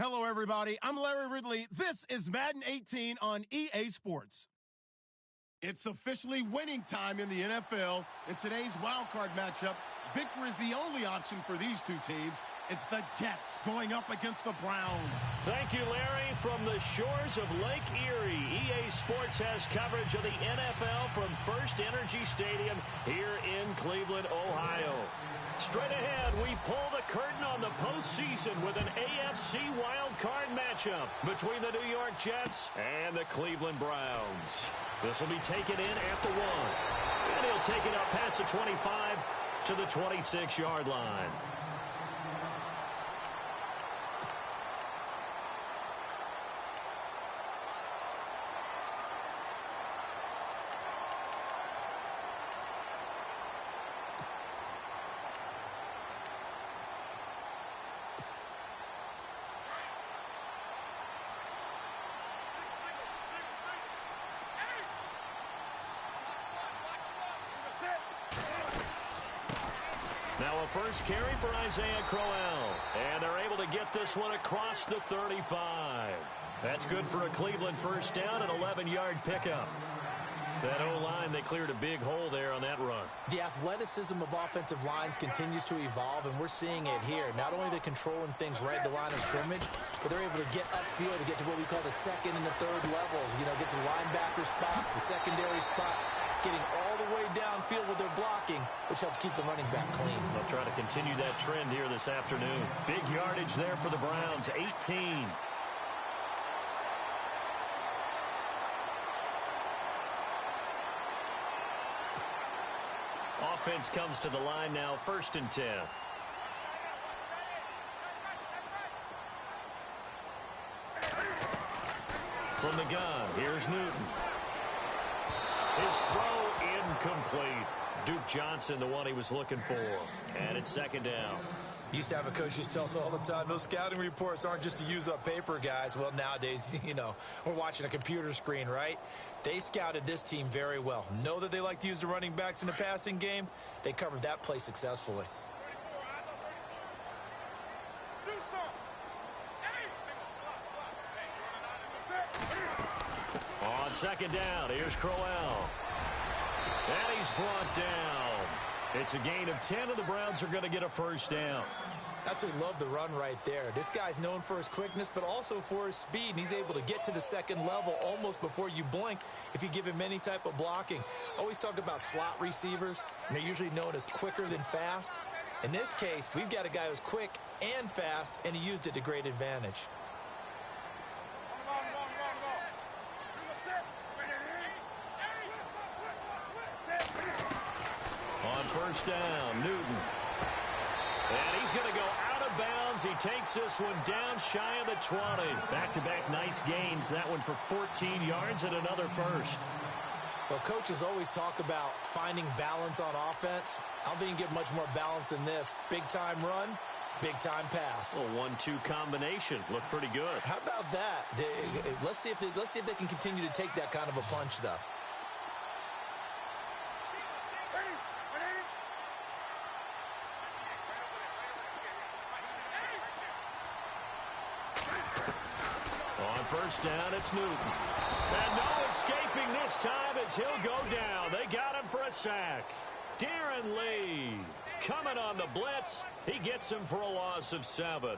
Hello, everybody. I'm Larry Ridley. This is Madden 18 on EA Sports. It's officially winning time in the NFL. In today's Wildcard matchup, victory is the only option for these two teams. It's the Jets going up against the Browns. Thank you, Larry. From the shores of Lake Erie, EA Sports has coverage of the NFL from First Energy Stadium here in Cleveland, Ohio. Straight ahead, we pull the curtain on the postseason with an AFC wildcard matchup between the New York Jets and the Cleveland Browns. This will be taken in at the 1. And he'll take it up past the 25 to the 26-yard line. Now a first carry for Isaiah Crowell. And they're able to get this one across the 35. That's good for a Cleveland first down, an 11-yard pickup. That O-line, they cleared a big hole there on that run. The athleticism of offensive lines continues to evolve, and we're seeing it here. Not only are they controlling things right at the line of scrimmage, but they're able to get upfield to get to what we call the second and the third levels. You know, get to the linebacker spot, the secondary spot, getting all the way downfield with their blocking, which helps keep the running back clean. They'll try to continue that trend here this afternoon. Big yardage there for the Browns, 18. Offense comes to the line now, 1st and 10. From the gun, here's Newton. His throw incomplete. Duke Johnson, the one he was looking for. And it's 2nd down. Used to have a coach used to tell us all the time, those scouting reports aren't just to use up paper, guys. Well, nowadays, you know, we're watching a computer screen, right? They scouted this team very well. Know that they like to use the running backs in the passing game. They covered that play successfully. On 2nd down, here's Crowell. And he's brought down. It's a gain of 10, and the Browns are going to get a first down. Absolutely love the run right there. This guy's known for his quickness, but also for his speed. And he's able to get to the second level almost before you blink if you give him any type of blocking. Always talk about slot receivers, and they're usually known as quicker than fast. In this case, we've got a guy who's quick and fast, and he used it to great advantage. On 1st down, Newton. And he's going to go out of bounds. He takes this one down shy of the 20. Back-to-back nice gains. That one for 14 yards and another first. Well, coaches always talk about finding balance on offense. I don't think you can get much more balance than this. Big-time run, big-time pass. A 1-2 combination. Looked pretty good. How about that? Let's see if they can continue to take that kind of a punch, though. On 1st down, it's Newton. And no escaping this time as he'll go down. They got him for a sack. Darren Lee coming on the blitz. He gets him for a loss of 7.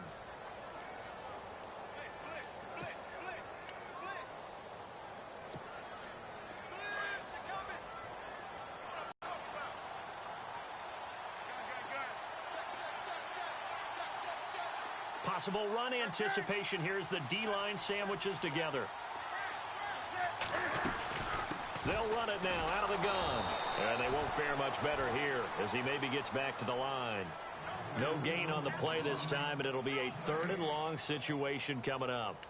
Possible run anticipation here as the D-line sandwiches together. They'll run it now out of the gun. And they won't fare much better here as he maybe gets back to the line. No gain on the play this time, and it'll be a 3rd and long situation coming up.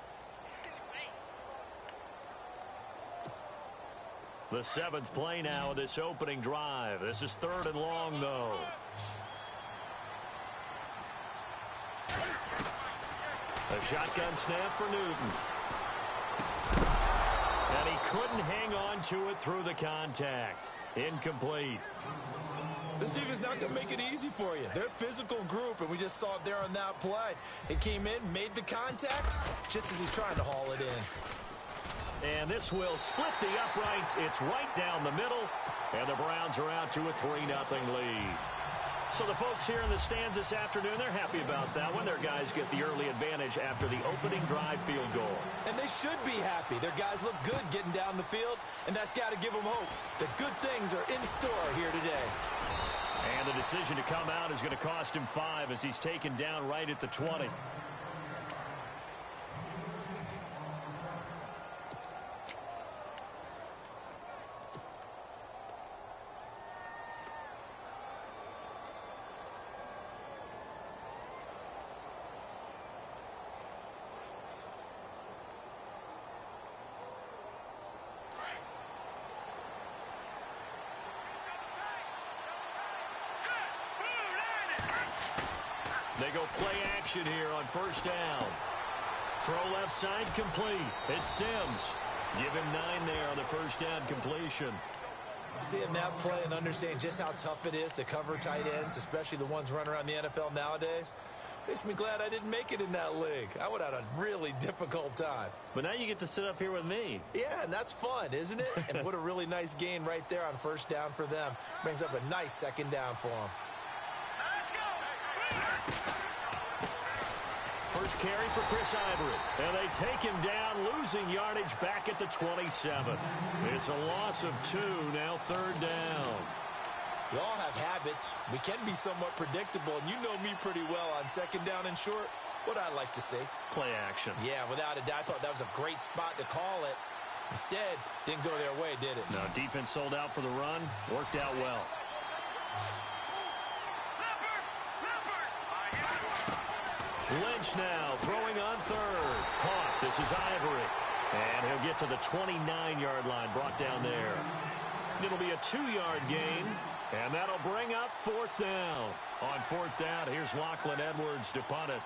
The 7th play now of this opening drive. This is 3rd and long, though. A shotgun snap for Newton. And he couldn't hang on to it through the contact. Incomplete. This team is not going to make it easy for you. They're a physical group, and we just saw it there on that play. He came in, made the contact, just as he's trying to haul it in. And this will split the uprights. It's right down the middle, and the Browns are out to a 3-0 lead. So the folks here in the stands this afternoon, they're happy about that one. Their guys get the early advantage after the opening drive field goal. And they should be happy. Their guys look good getting down the field, and that's got to give them hope that good things are in store here today. And the decision to come out is going to cost him 5 as he's taken down right at the 20. They go play action here on first down. Throw left side complete. It's Sims. Give him 9 there on the first down completion. Seeing that play and understanding just how tough it is to cover tight ends, especially the ones running around the NFL nowadays, makes me glad I didn't make it in that league. I would have had a really difficult time. But now you get to sit up here with me. Yeah, and that's fun, isn't it? And what a really nice gain right there on first down for them. Brings up a nice second down for them. First carry for Chris Ivory. And they take him down, losing yardage back at the 27. It's a loss of 2, now third down. We all have habits. We can be somewhat predictable, and you know me pretty well on second down and short. What I like to see. Play action. Yeah, without a doubt. I thought that was a great spot to call it. Instead, didn't go their way, did it? No, defense sold out for the run. Worked out well. Lynch now throwing on third. Caught. This is Ivory. And he'll get to the 29-yard line, brought down there. It'll be a 2-yard gain, and that'll bring up fourth down. On fourth down, here's Lachlan Edwards to punt it.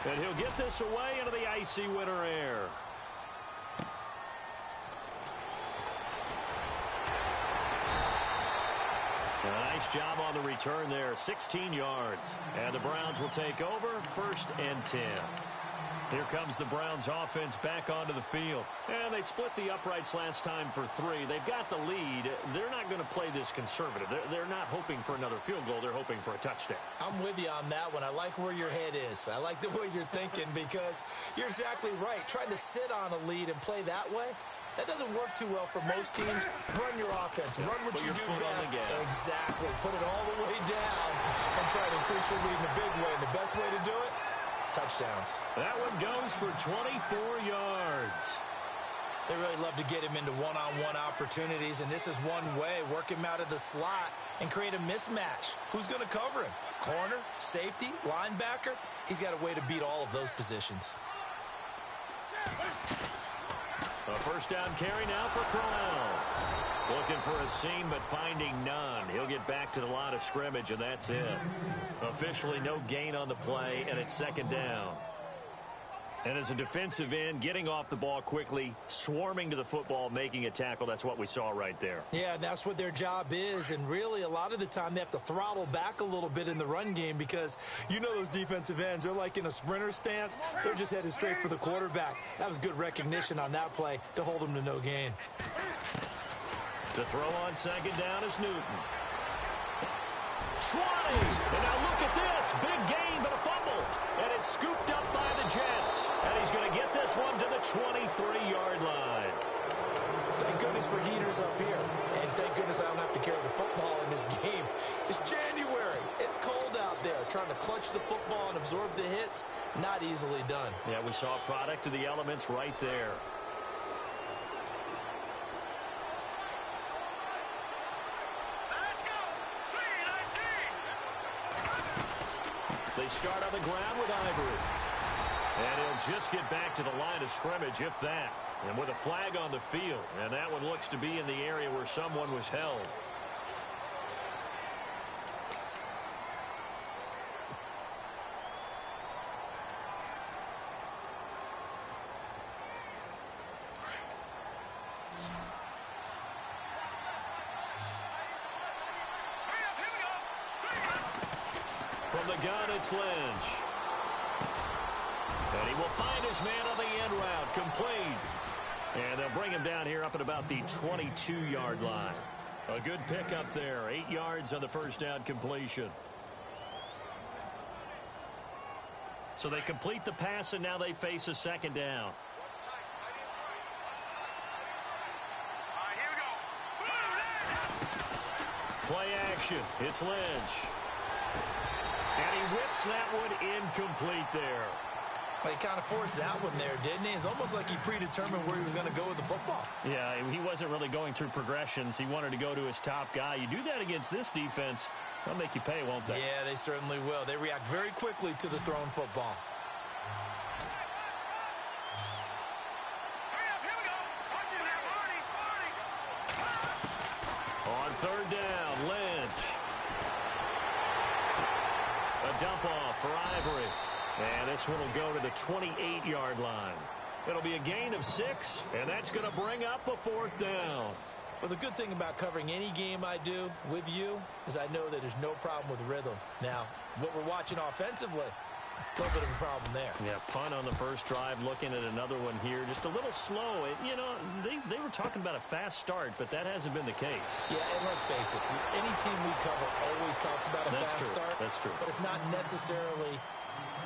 And he'll get this away into the icy winter air. A nice job on the return there, 16 yards. And the Browns will take over, 1st and 10. Here comes the Browns offense back onto the field. And they split the uprights last time for 3. They've got the lead. They're not going to play this conservative. They're not hoping for another field goal. They're hoping for a touchdown. I'm with you on that one. I like where your head is. I like the way you're thinking because you're exactly right. Trying to sit on a lead and play that way, that doesn't work too well for most teams. Run your offense. Run what you do best. Exactly. Put it all the way down and try to increase your lead in a big way. And the best way to do it, touchdowns. That one goes for 24 yards. They really love to get him into one-on-one opportunities, and this is one way. Work him out of the slot and create a mismatch. Who's going to cover him? Corner, safety, linebacker? He's got a way to beat all of those positions. A first down carry now for Crowell. Looking for a seam, but finding none. He'll get back to the line of scrimmage, and that's it. Officially no gain on the play, and it's second down. And as a defensive end, getting off the ball quickly, swarming to the football, making a tackle, that's what we saw right there. Yeah, that's what their job is, and really a lot of the time they have to throttle back a little bit in the run game because you know those defensive ends, they're like in a sprinter stance. They're just headed straight for the quarterback. That was good recognition on that play to hold them to no gain. To throw on second down is Newton. 20. And now look at this. Big gain, but a fumble. And it's scooped up by the Jets. And he's going to get this one to the 23-yard line. Thank goodness for heaters up here. And thank goodness I don't have to carry the football in this game. It's January. It's cold out there. Trying to clutch the football and absorb the hits, not easily done. Yeah, we saw a product of the elements right there. They start on the ground with Ivory. And he'll just get back to the line of scrimmage, if that. And with a flag on the field. And that one looks to be in the area where someone was held. the gun, it's Lynch. And he will find his man on the end route. Complete. And they'll bring him down here up at about the 22-yard line. A good pickup there. 8 yards on the first down completion. So they complete the pass, and now they face a second down. Play action. It's Lynch. And he whips that one incomplete there. Well, he kind of forced that one there, didn't he? It's almost like he predetermined where he was going to go with the football. Yeah, he wasn't really going through progressions. He wanted to go to his top guy. You do that against this defense, they'll make you pay, won't they? Yeah, they certainly will. They react very quickly to the thrown football. On third down, Lynch. A dump off for Ivory. And this one will go to the 28-yard line. It'll be a gain of 6, and that's going to bring up a fourth down. Well, the good thing about covering any game I do with you is I know that there's no problem with rhythm. Now, what we're watching offensively, a little bit of a problem there. Yeah, punt on the first drive, looking at another one here. Just a little slow. You know, they were talking about a fast start, but that hasn't been the case. Yeah, and let's face it, any team we cover always talks about a fast start. That's true. But it's not necessarily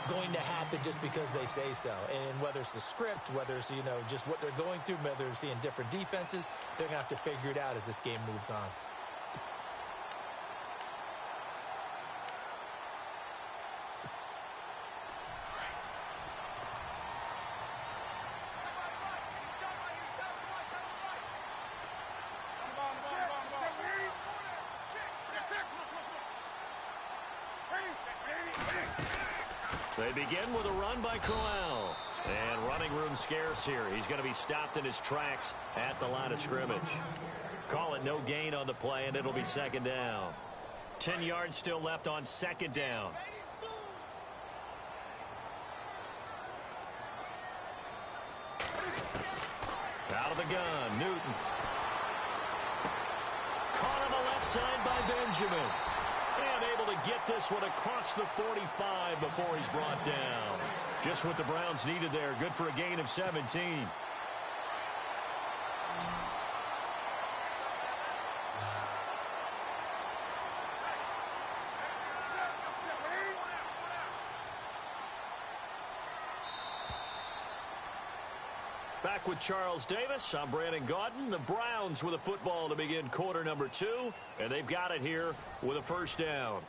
going to happen just because they say so. And whether it's the script, whether it's, you know, just what they're going through, whether they're seeing different defenses, they're going to have to figure it out as this game moves on. They begin with a run by Crowell. And running room scarce here. He's going to be stopped in his tracks at the line of scrimmage. Call it no gain on the play, and it'll be second down. 10 yards still left on second down. Out of the gun, Newton. Caught on the left side by Benjamin. And able to get this one across the 45 before he's brought down. Just what the Browns needed there. Good for a gain of 17. Back with Charles Davis. I'm Brandon Gaudin. The Browns with a football to begin quarter number 2. And they've got it here with a first down.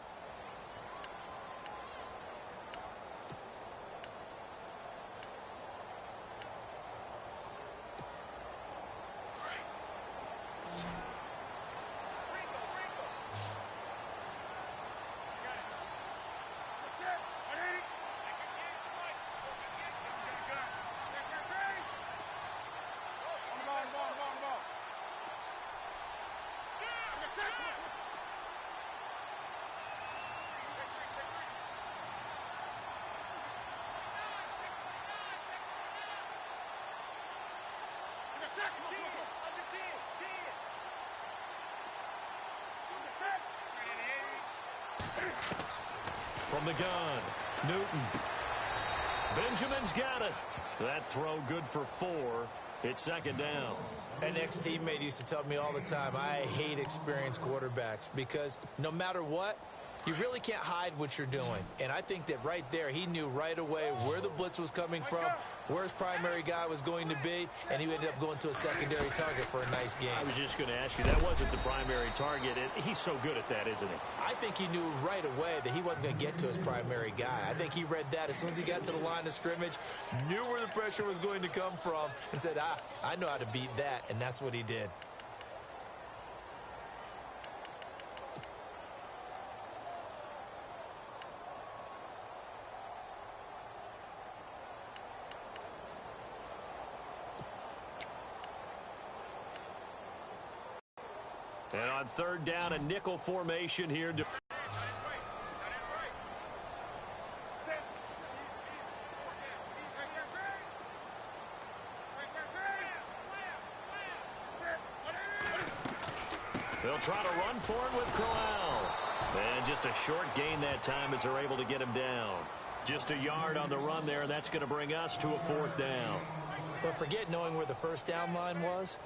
From the gun, Newton. Benjamin's got it. That throw good for 4. It's second down. An ex-teammate used to tell me all the time, I hate experienced quarterbacks because no matter what, you really can't hide what you're doing. And I think that right there, he knew right away where the blitz was coming from, where his primary guy was going to be, and he ended up going to a secondary target for a nice game. I was just going to ask you, that wasn't the primary target. He's so good at that, isn't he? I think he knew right away that he wasn't going to get to his primary guy. I think he read that as soon as he got to the line of scrimmage, knew where the pressure was going to come from, and said, I know how to beat that, and that's what he did. And on third down, a nickel formation here. They'll try to run for it with Crowell. And just a short gain that time as they're able to get him down. Just a yard on the run there, and that's going to bring us to a 4th down. But forget knowing where the first down line was.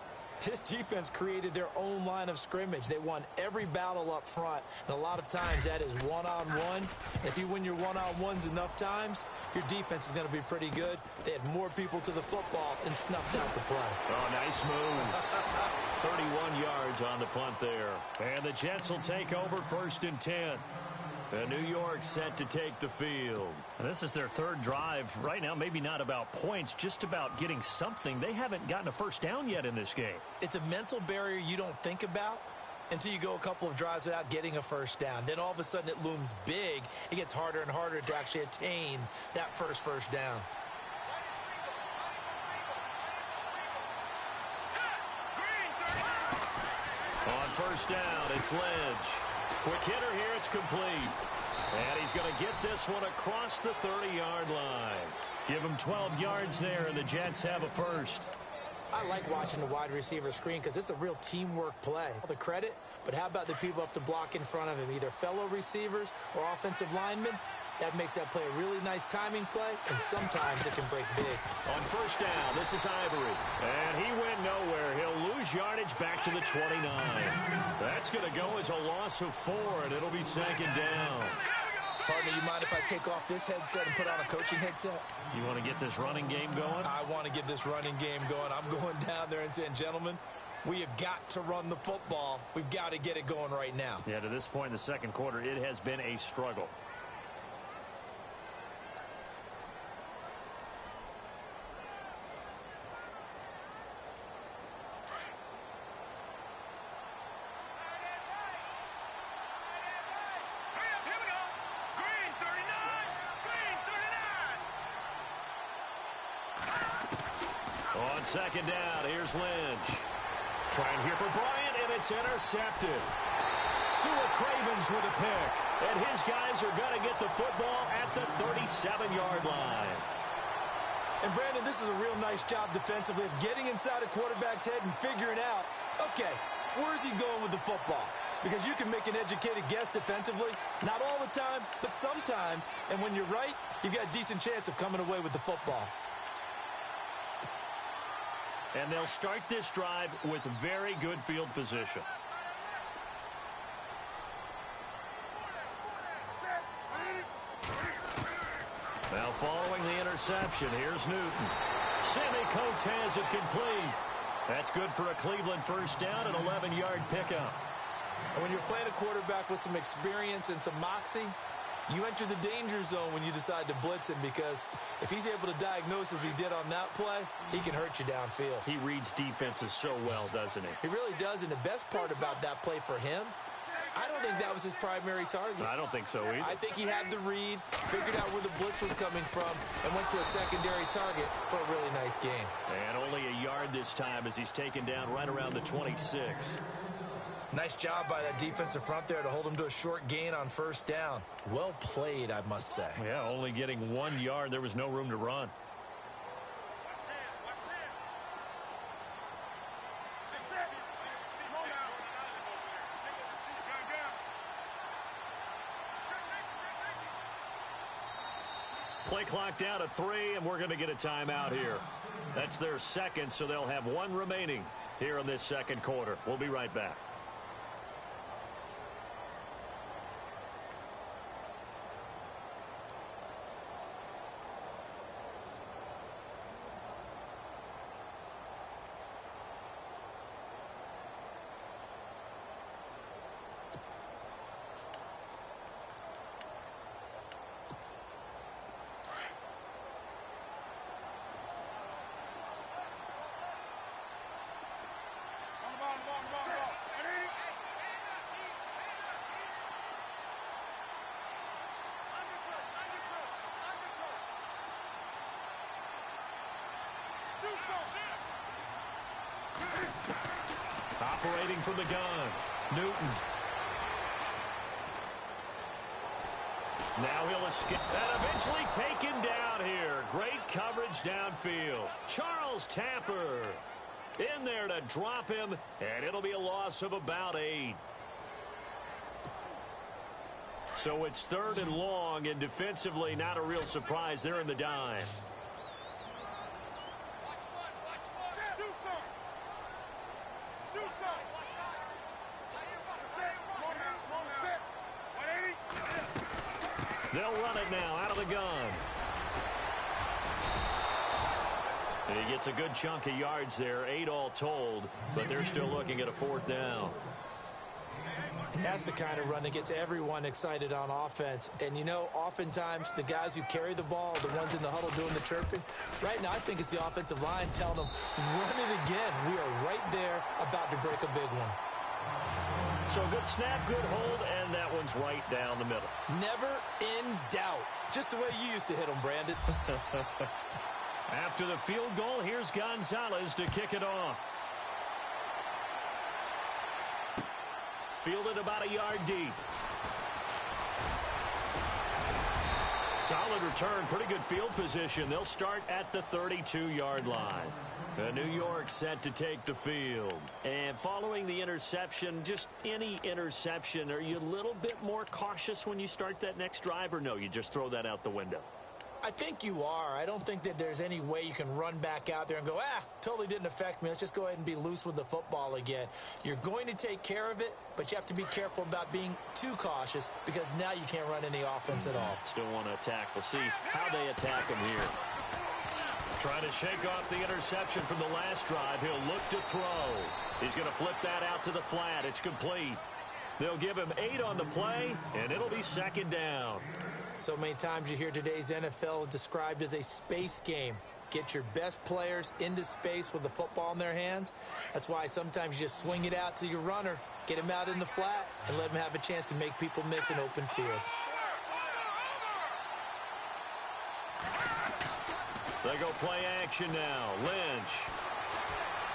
This defense created their own line of scrimmage. They won every battle up front, and a lot of times that is one-on-one. If you win your one-on-ones enough times, your defense is going to be pretty good. They had more people to the football and snuffed out the play. Oh, nice move. 31 yards on the punt there. And the Jets will take over 1st and 10. And New York set to take the field. And this is their 3rd drive. Right now, maybe not about points, just about getting something. They haven't gotten a first down yet in this game. It's a mental barrier you don't think about until you go a couple of drives without getting a first down. Then all of a sudden it looms big. It gets harder and harder to actually attain that first down. On 1st down, it's Lynch. Quick hitter here, it's complete. And he's going to get this one across the 30-yard line. Give him 12 yards there, and the Jets have a first. I like watching the wide receiver screen because it's a real teamwork play. All the credit, but how about the people up to block in front of him, either fellow receivers or offensive linemen? That makes that play a really nice timing play, and sometimes it can break big. On 1st down, this is Ivory. And he went nowhere. He'll lose yardage back to the 29. That's going to go as a loss of 4, and it'll be 2nd down. Partner, you mind if I take off this headset and put on a coaching headset? You want to get this running game going? I want to get this running game going. I'm going down there and saying, gentlemen, we have got to run the football. We've got to get it going right now. Yeah, to this point in the 2nd quarter, it has been a struggle. On 2nd down, here's Lynch. Trying here for Bryant, and it's intercepted. Sua Cravens with a pick. And his guys are going to get the football at the 37-yard line. And, Brandon, this is a real nice job defensively of getting inside a quarterback's head and figuring out, okay, where's he going with the football? Because you can make an educated guess defensively. Not all the time, but sometimes. And when you're right, you've got a decent chance of coming away with the football. And they'll start this drive with very good field position. Now following the interception, here's Newton. Sammy Coates has it complete. That's good for a Cleveland 1st down, an 11-yard pickup. And when you're playing a quarterback with some experience and some moxie, you enter the danger zone when you decide to blitz him, because if he's able to diagnose as he did on that play, he can hurt you downfield. He reads defenses so well, doesn't he? He really does, and the best part about that play for him, I don't think that was his primary target. I don't think so either. I think he had the read, figured out where the blitz was coming from, and went to a secondary target for a really nice gain. And only a yard this time as he's taken down right around the 26. Nice job by that defensive front there to hold him to a short gain on 1st down. Well played, I must say. Yeah, only getting 1 yard. There was no room to run. Play clock down to 3, and we're going to get a timeout here. That's their 2nd, so they'll have 1 remaining here in this 2nd quarter. We'll be right back. Operating from the gun, Newton. Now he'll escape and eventually taken down here. Great coverage downfield. Charles Tapper in there to drop him, and it'll be a loss of about 8. So it's 3rd and long, and defensively not a real surprise. They're in the dime. They'll run it now out of the gun. And he gets a good chunk of yards there, 8 all told, but they're still looking at a 4th down. That's the kind of run that gets everyone excited on offense. And, you know, oftentimes the guys who carry the ball, the ones in the huddle doing the chirping, right now I think it's the offensive line telling them, run it again. We are right there about to break a big one. So good snap, good hold, and that one's right down the middle. Never in doubt. Just the way you used to hit them, Brandon. After the field goal, here's Gonzalez to kick it off. Fielded about a yard deep. Solid return, pretty good field position. They'll start at the 32-yard line. New York set to take the field. And following the interception, just any interception, are you a little bit more cautious when you start that next drive, or no, you just throw that out the window? I think you are. I don't think that there's any way you can run back out there and go, totally didn't affect me. Let's just go ahead and be loose with the football again. You're going to take care of it, but you have to be careful about being too cautious because now you can't run any offense at all. Still want to attack. We'll see how they attack him here. Trying to shake off the interception from the last drive. He'll look to throw. He's going to flip that out to the flat. It's complete. They'll give him 8 on the play, and it'll be 2nd down. So many times you hear today's NFL described as a space game. Get your best players into space with the football in their hands. That's why sometimes you just swing it out to your runner, get him out in the flat, and let him have a chance to make people miss an open field. They go play action now. Lynch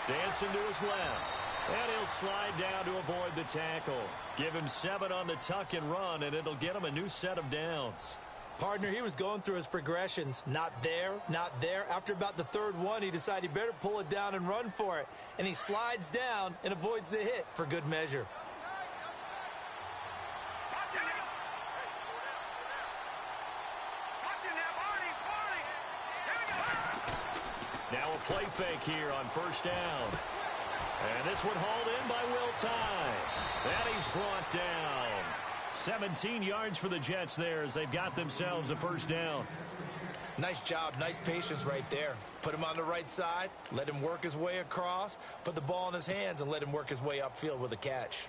dancing to his left. And he'll slide down to avoid the tackle. Give him 7 on the tuck and run, and it'll get him a new set of downs. Partner, he was going through his progressions. Not there, not there. After about the 3rd one, he decided he better pull it down and run for it. And he slides down and avoids the hit for good measure. Now a play fake here on 1st down. And this one hauled in by Will Tye. And he's brought down. 17 yards for the Jets there as they've got themselves a 1st down. Nice job, nice patience right there. Put him on the right side, let him work his way across, put the ball in his hands, and let him work his way upfield with a catch.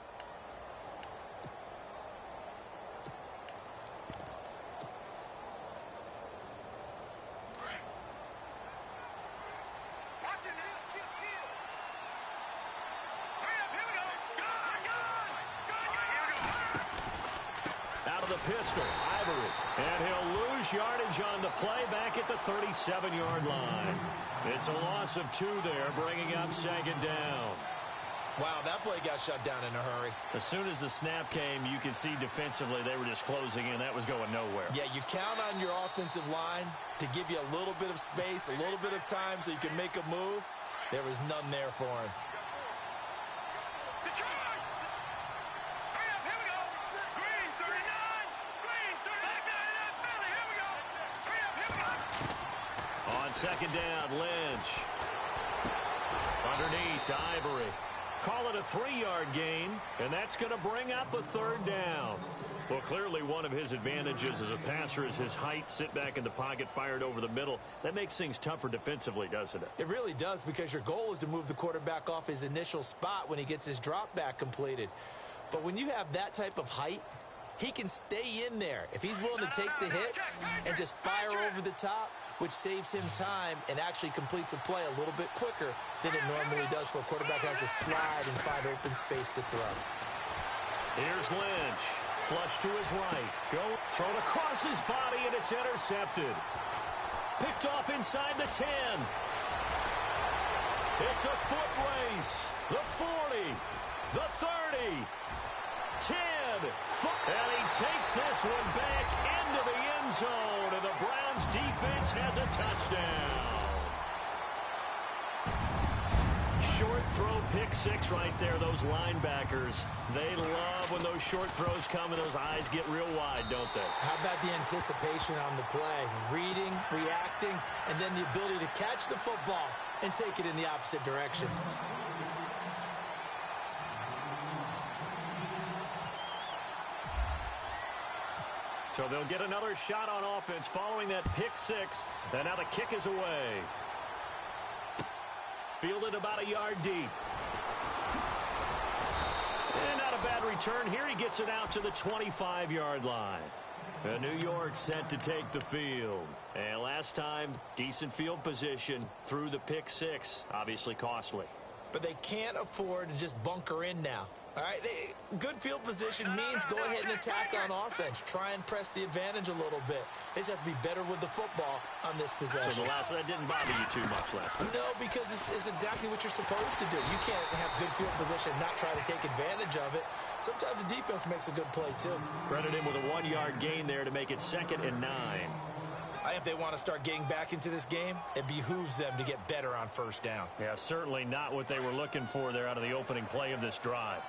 Pistol, Ivory, and he'll lose yardage on the play back at the 37-yard line. It's a loss of 2 there, bringing up 2nd down. Wow, that play got shut down in a hurry. As soon as the snap came, you could see defensively they were just closing in. That was going nowhere. Yeah, you count on your offensive line to give you a little bit of space, a little bit of time so you can make a move. There was none there for him. On 2nd down, Lynch. Underneath to Ivory. Call it a 3-yard gain, and that's going to bring up a 3rd down. Well, clearly one of his advantages as a passer is his height. Sit back in the pocket, fired over the middle. That makes things tougher defensively, doesn't it? It really does, because your goal is to move the quarterback off his initial spot when he gets his drop back completed. But when you have that type of height, he can stay in there. If he's willing to take the hits and just fire over the top, which saves him time and actually completes a play a little bit quicker than it normally does for a quarterback who has to slide and find open space to throw. Here's Lynch. Flush to his right. Go. Thrown across his body, and it's intercepted. Picked off inside the 10. It's a foot race. The 40. The 30. 10. And he takes this one back into the end zone, and the Browns defense has a touchdown. short throw pick six right there. Those linebackers, they love when those short throws come and those eyes get real wide, don't they? How about the anticipation on the play? Reading, reacting, and then the ability to catch the football and take it in the opposite direction. So they'll get another shot on offense following that pick six. And now the kick is away. Fielded about a yard deep. And not a bad return here. He gets it out to the 25-yard line. And New York set to take the field. And last time, decent field position through the pick six. Obviously costly. But they can't afford to just bunker in now. All right, good field position means go ahead and attack on offense. Try and press the advantage a little bit. They just have to be better with the football on this possession. So that didn't bother you too much last time? No, because it's exactly what you're supposed to do. You can't have good field position and not try to take advantage of it. Sometimes the defense makes a good play, too. Credit him with a 1-yard gain there to make it 2nd and 9. If they want to start getting back into this game, it behooves them to get better on first down. Yeah, certainly not what they were looking for there out of the opening play of this drive.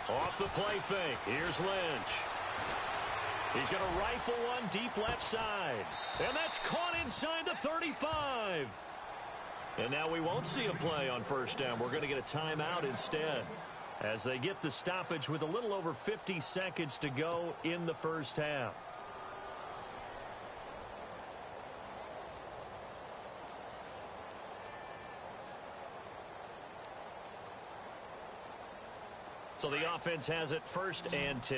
Off the play fake. Here's Lynch. He's going to rifle one deep left side. And that's caught inside the 35. And now we won't see a play on first down. We're going to get a timeout instead, as they get the stoppage with a little over 50 seconds to go in the first half. So the offense has it 1st and 10.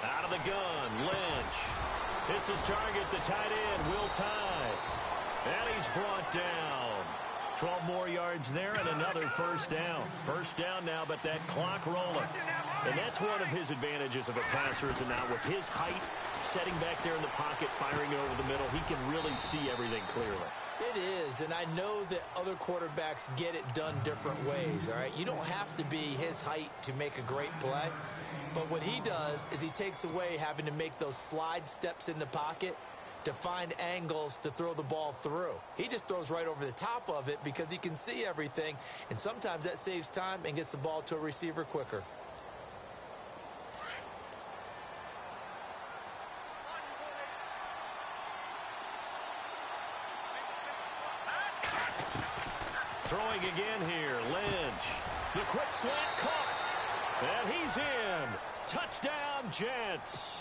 Out of the gun, Lynch. Hits his target, the tight end, Will Tye. And he's brought down. 12 more yards there and another first down. First down now, but that clock rolling. And that's one of his advantages of a passer, is now with his height, setting back there in the pocket, firing it over the middle, he can really see everything clearly. It is, and I know that other quarterbacks get it done different ways, all right? You don't have to be his height to make a great play. But what he does is he takes away having to make those slide steps in the pocket to find angles to throw the ball through. He just throws right over the top of it because he can see everything, and sometimes that saves time and gets the ball to a receiver quicker. Throwing again here, Lynch. The quick slant caught. And he's in. Touchdown, Jets.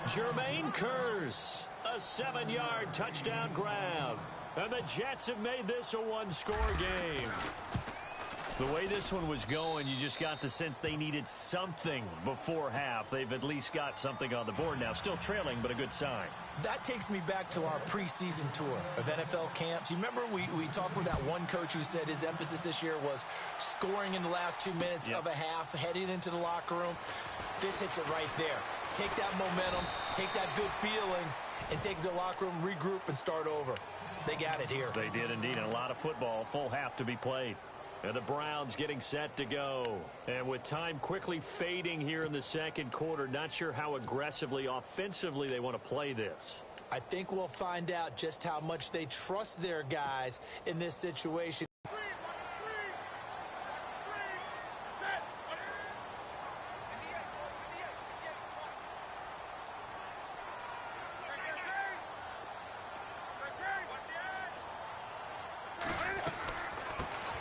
Jermaine Kearse, a 7-yard touchdown grab. And the Jets have made this a one-score game. The way this one was going, you just got the sense they needed something before half. They've at least got something on the board now. Still trailing, but a good sign. That takes me back to our preseason tour of NFL camps. You remember we talked with that one coach who said his emphasis this year was scoring in the last 2 minutes of a half, heading into the locker room. This hits it right there. Take that momentum, take that good feeling, and take it to the locker room, regroup, and start over. They got it here. They did indeed, and a lot of football, full half to be played. And the Browns getting set to go. And with time quickly fading here in the second quarter, not sure how aggressively, offensively they want to play this. I think we'll find out just how much they trust their guys in this situation.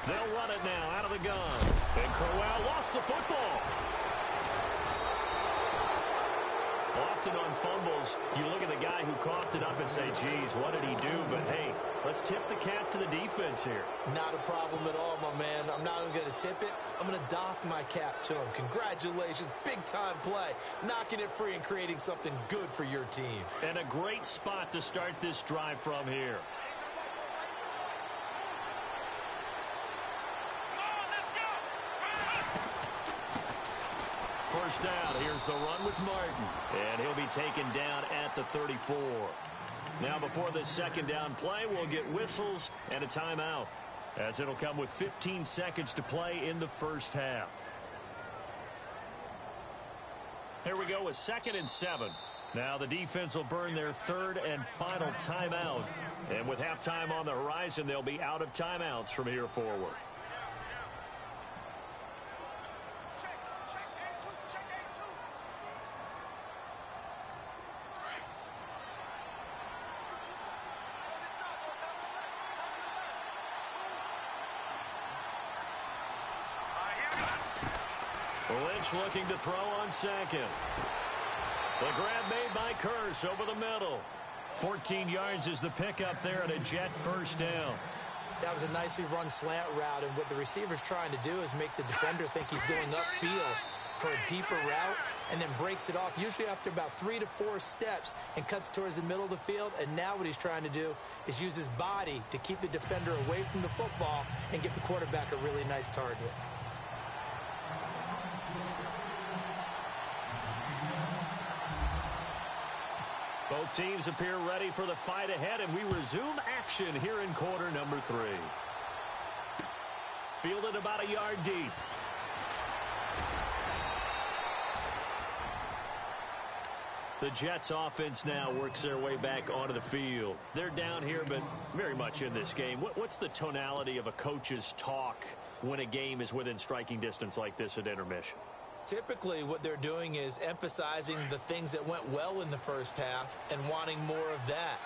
They'll run it now out of the gun. And Crowell lost the football. Often on fumbles, you look at the guy who coughed it up and say, geez, what did he do? But, hey, let's tip the cap to the defense here. Not a problem at all, my man. I'm not even going to tip it. I'm going to doff my cap to him. Congratulations. Big-time play. Knocking it free and creating something good for your team. And a great spot to start this drive from here. First down. Here's the run with Martin. And he'll be taken down at the 34. Now before this second down play, we'll get whistles and a timeout, as it'll come with 15 seconds to play in the first half. Here we go with 2nd and 7. Now the defense will burn their 3rd and final timeout. And with halftime on the horizon, they'll be out of timeouts from here forward. Lynch looking to throw on 2nd. The grab made by Curse over the middle. 14 yards is the pickup there at a Jet 1st down. That was a nicely run slant route, and what the receiver's trying to do is make the defender think he's going upfield for a deeper route and then breaks it off, usually after about 3 to 4 steps, and cuts towards the middle of the field. And now what he's trying to do is use his body to keep the defender away from the football and give the quarterback a really nice target. Both teams appear ready for the fight ahead, and we resume action here in quarter number 3. Fielded about a yard deep. The Jets offense now works their way back onto the field. They're down here, but very much in this game. What's the tonality of a coach's talk when a game is within striking distance like this at intermission? Typically, what they're doing is emphasizing the things that went well in the first half and wanting more of that.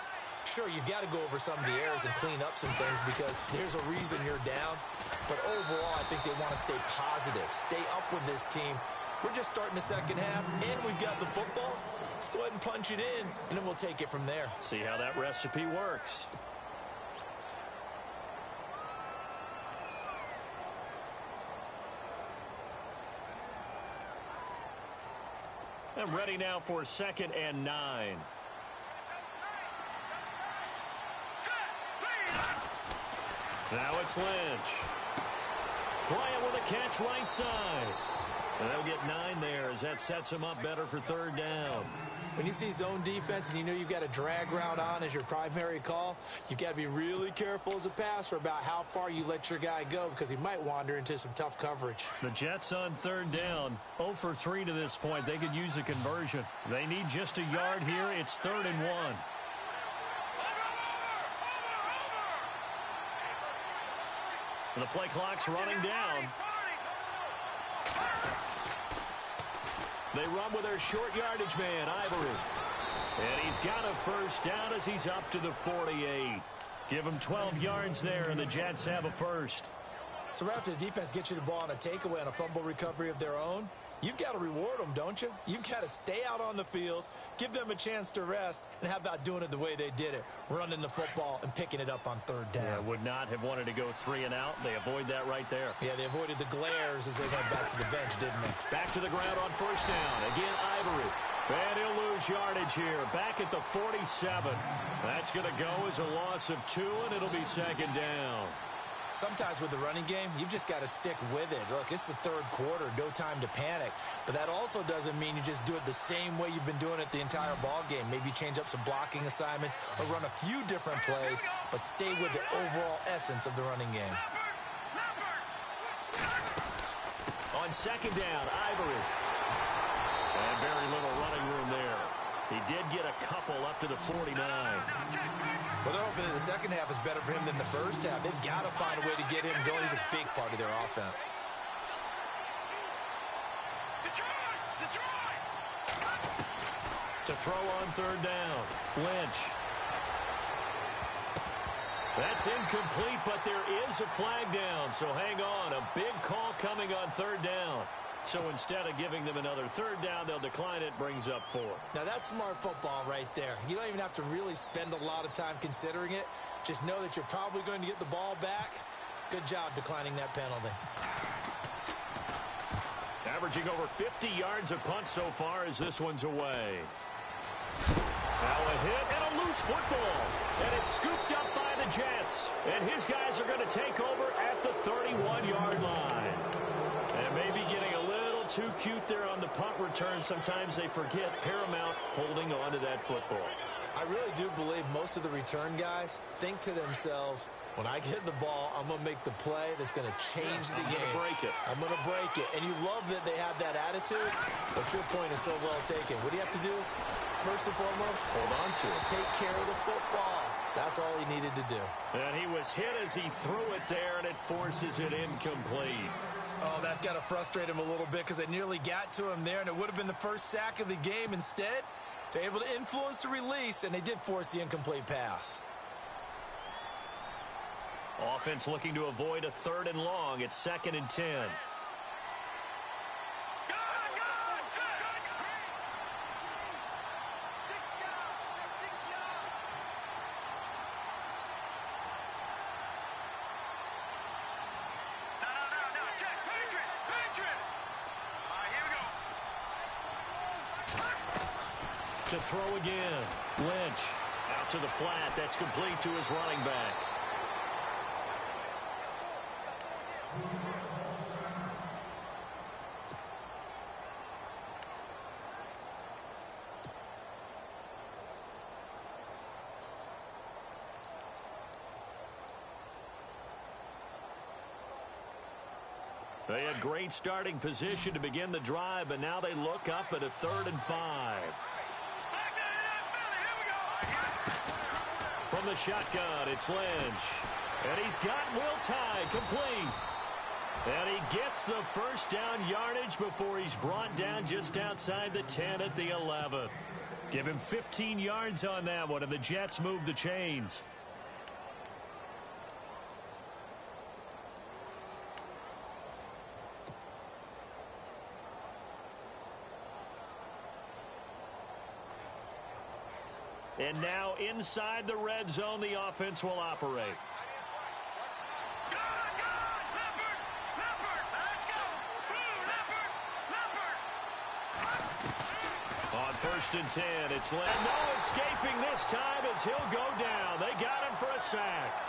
Sure, you've got to go over some of the errors and clean up some things because there's a reason you're down. But overall, I think they want to stay positive, stay up with this team. We're just starting the second half, and we've got the football. Let's go ahead and punch it in, and then we'll take it from there. See how that recipe works. And ready now for 2nd and 9. Now it's Lynch. Bryant with a catch right side. And they'll get 9 there as that sets them up better for 3rd down. When you see zone defense and you know you've got a drag route on as your primary call, you've got to be really careful as a passer about how far you let your guy go because he might wander into some tough coverage. The Jets on 3rd down, 0 for 3 to this point. They could use a conversion. They need just a yard here. It's 3rd and 1. And the play clock's running down. They run with their short yardage man, Ivory. And he's got a 1st down as he's up to the 48. Give him 12 yards there, and the Jets have a 1st. So right after the defense gets you the ball on a takeaway on a fumble recovery of their own, you've got to reward them, don't you? You've got to stay out on the field, give them a chance to rest, and how about doing it the way they did it, running the football and picking it up on 3rd down. Yeah, would not have wanted to go 3 and out. They avoid that right there. Yeah, they avoided the glares as they went back to the bench, didn't they? Back to the ground on 1st down. Again, Ivory. And he'll lose yardage here. Back at the 47. That's going to go as a loss of 2, and it'll be 2nd down. Sometimes with the running game, you've just got to stick with it. Look, it's the 3rd quarter, no time to panic. But that also doesn't mean you just do it the same way you've been doing it the entire ball game. Maybe change up some blocking assignments or run a few different plays, but stay with the overall essence of the running game. On 2nd down, Ivory. And very little running room there. He did get a couple up to the 49. Well, they're hoping that the second half is better for him than the first half. They've got to find a way to get him going. He's a big part of their offense. To throw on 3rd down, Lynch. That's incomplete, but there is a flag down, so hang on. A big call coming on 3rd down. So instead of giving them another 3rd down, they'll decline it, brings up 4. Now, that's smart football right there. You don't even have to really spend a lot of time considering it. Just know that you're probably going to get the ball back. Good job declining that penalty. Averaging over 50 yards a punt so far as this one's away. Now a hit and a loose football. And it's scooped up by the Jets. And his guys are going to take over at the 31-yard line. And maybe getting a little too cute there on the punt return. Sometimes they forget paramount holding on to that football. I really do believe most of the return guys think to themselves, when I get the ball, I'm going to make the play that's going to change the game. I'm going to break it. And you love that they have that attitude, but your point is so well taken. What do you have to do? First and foremost, hold on to it. Take care of the football. That's all he needed to do. And he was hit as he threw it there, and it forces it incomplete. Oh, that's got to frustrate him a little bit because they nearly got to him there, and it would have been the first sack of the game. Instead, they're able to influence the release, and they did force the incomplete pass. Offense looking to avoid a 3rd and long. It's 2nd and 10. To throw again. Lynch out to the flat. That's complete to his running back. They had great starting position to begin the drive, but now they look up at a 3rd and 5. From the shotgun, it's Lynch. And he's got Will Tye complete. And he gets the first down yardage before he's brought down just outside the 10 at the 11. Give him 15 yards on that one, and the Jets move the chains. And now inside the red zone, the offense will operate. On 1st and 10, it's Lynch. No escaping this time as he'll go down. They got him for a sack.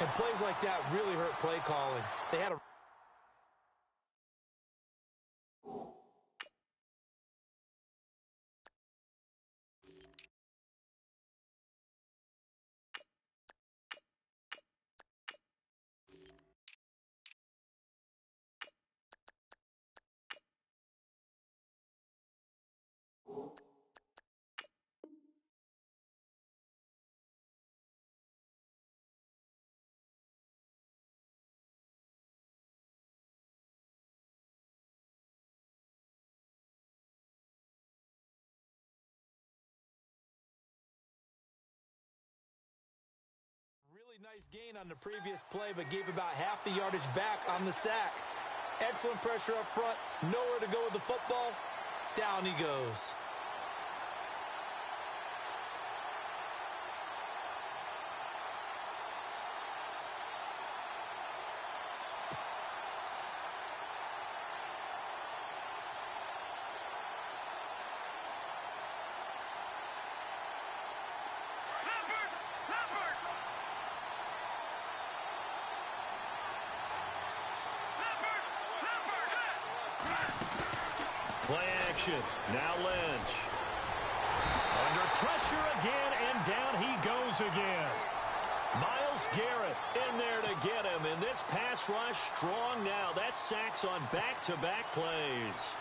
And plays like that really hurt play calling. They had a nice gain on the previous play, but gave about half the yardage back on the sack. Excellent pressure up front. Nowhere to go with the football. Down he goes. Play action. Now Lynch. Under pressure again, and down he goes again. Myles Garrett in there to get him. And this pass rush strong now. That's sacks on back-to-back plays.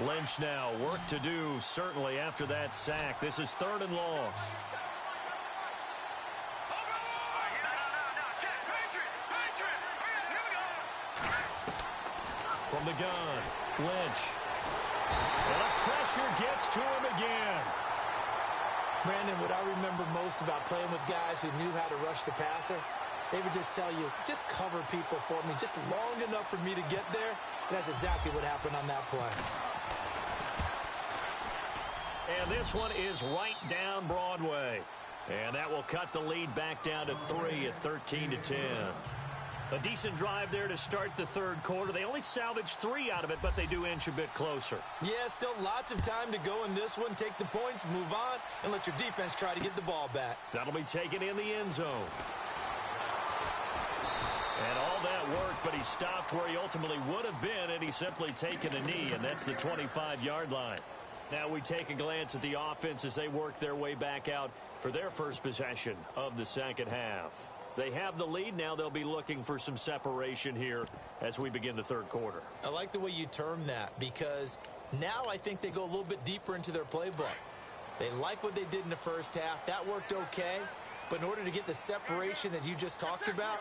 Lynch now, work to do, certainly, after that sack. This is 3rd and long. From the gun, Lynch. And the pressure gets to him again. Brandon, what I remember most about playing with guys who knew how to rush the passer, they would just tell you, just cover people for me, just long enough for me to get there. And that's exactly what happened on that play. And this one is right down Broadway. And that will cut the lead back down to 3 at 13-10. A decent drive there to start the 3rd quarter. They only salvaged 3 out of it, but they do inch a bit closer. Yeah, still lots of time to go in this one. Take the points, move on, and let your defense try to get the ball back. That'll be taken in the end zone. And all that work, but he stopped where he ultimately would have been had he simply taken a knee, and that's the 25-yard line. Now we take a glance at the offense as they work their way back out for their first possession of the second half. They have the lead. Now they'll be looking for some separation here as we begin the third quarter. I like the way you term that, because now I think they go a little bit deeper into their playbook. They like what they did in the first half. That worked okay. But in order to get the separation that you just talked about,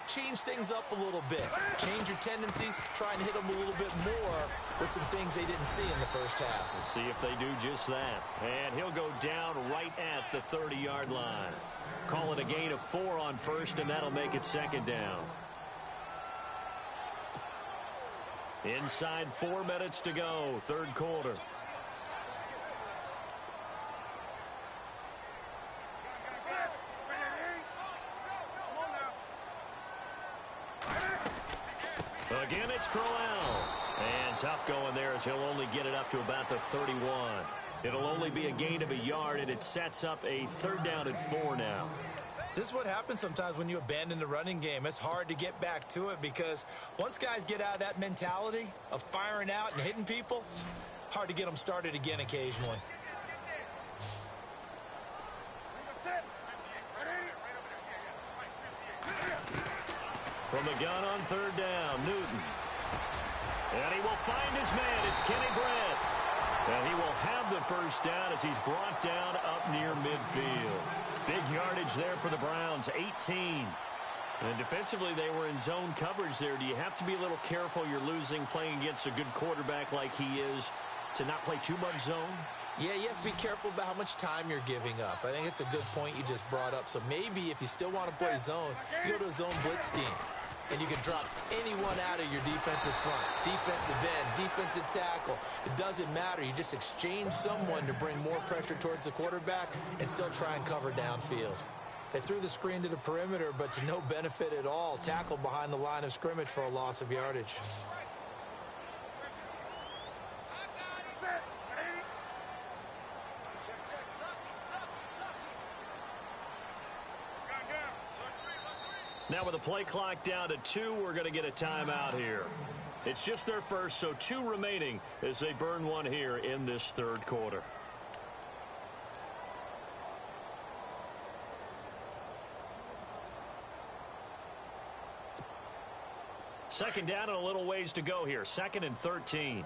change things up a little bit. Change your tendencies. Try and hit them a little bit more with some things they didn't see in the first half. Let's see if they do just that. And he'll go down right at the 30-yard line. Call it a gain of 4 on first, and that'll make it second down. Inside 4 minutes to go, third quarter. Again, it's Crowell. And tough going there as he'll only get it up to about the 31. It'll only be a gain of a yard, and it sets up a third down at 4 now. This is what happens sometimes when you abandon the running game. It's hard to get back to it because once guys get out of that mentality of firing out and hitting people, hard to get them started again occasionally. From the gun on third down, Newton. And he will find his man. It's Kenny Brett. And he will have the first down as he's brought down up near midfield. Big yardage there for the Browns, 18. And defensively, they were in zone coverage there. Do you have to be a little careful? You're losing playing against a good quarterback like he is to not play too much zone? Yeah, you have to be careful about how much time you're giving up. I think it's a good point you just brought up. So maybe if you still want to play zone, you go to a zone blitz scheme. And you can drop anyone out of your defensive front, defensive end, defensive tackle. It doesn't matter. You just exchange someone to bring more pressure towards the quarterback and still try and cover downfield. They threw the screen to the perimeter, but to no benefit at all. Tackle behind the line of scrimmage for a loss of yardage. Now with the play clock down to 2, we're going to get a timeout here. It's just their first, so 2 remaining as they burn one here in this third quarter. Second down and a little ways to go here. 2nd and 13.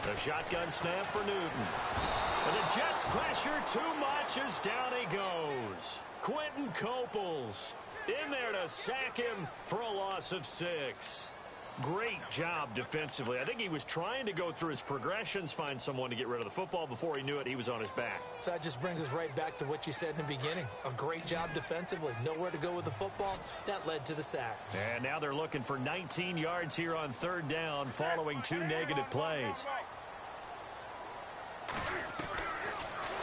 A shotgun snap for Newton. And the Jets pressure too much as down he goes. Quentin Coples in there to sack him for a loss of 6. Great job defensively. I think he was trying to go through his progressions, find someone to get rid of the football. Before he knew it, he was on his back. So that just brings us right back to what you said in the beginning. A great job defensively. Nowhere to go with the football. That led to the sack. And now they're looking for 19 yards here on third down following 2 negative plays.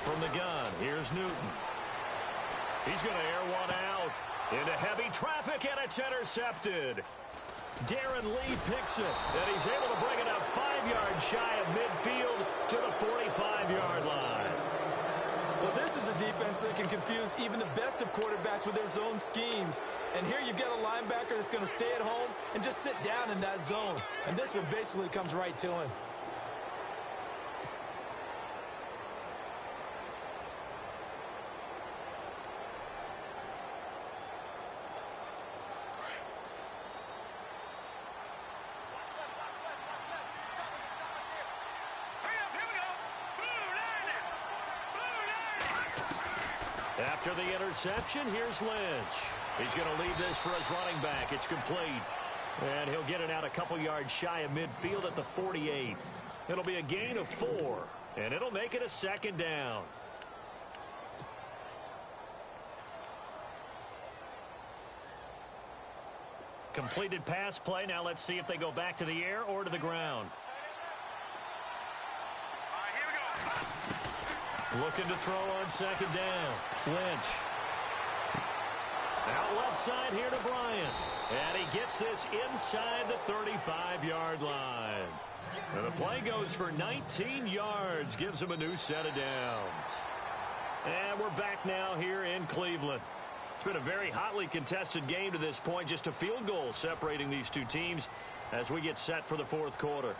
From the gun, here's Newton. He's going to air one out into heavy traffic, and it's intercepted. Darren Lee picks it, and he's able to bring it up 5 yards shy of midfield to the 45-yard line. Well, this is a defense that can confuse even the best of quarterbacks with their zone schemes. And here you've got a linebacker that's going to stay at home and just sit down in that zone. And this one basically comes right to him. After the interception, here's Lynch. He's going to leave this for his running back. It's complete. And he'll get it out a couple yards shy of midfield at the 48. It'll be a gain of 4, and it'll make it a second down. Completed pass play. Now let's see if they go back to the air or to the ground. Looking to throw on second down. Lynch. Out left side here to Bryant. And he gets this inside the 35-yard line. And the play goes for 19 yards. Gives him a new set of downs. And we're back now here in Cleveland. It's been a very hotly contested game to this point. Just a field goal separating these two teams as we get set for the fourth quarter.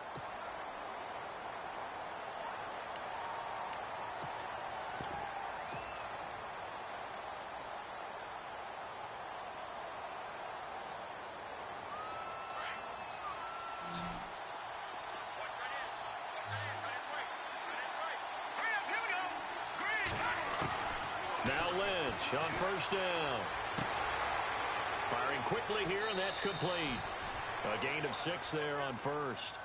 On first down. Firing quickly here, and that's complete. A gain of 6 there on first.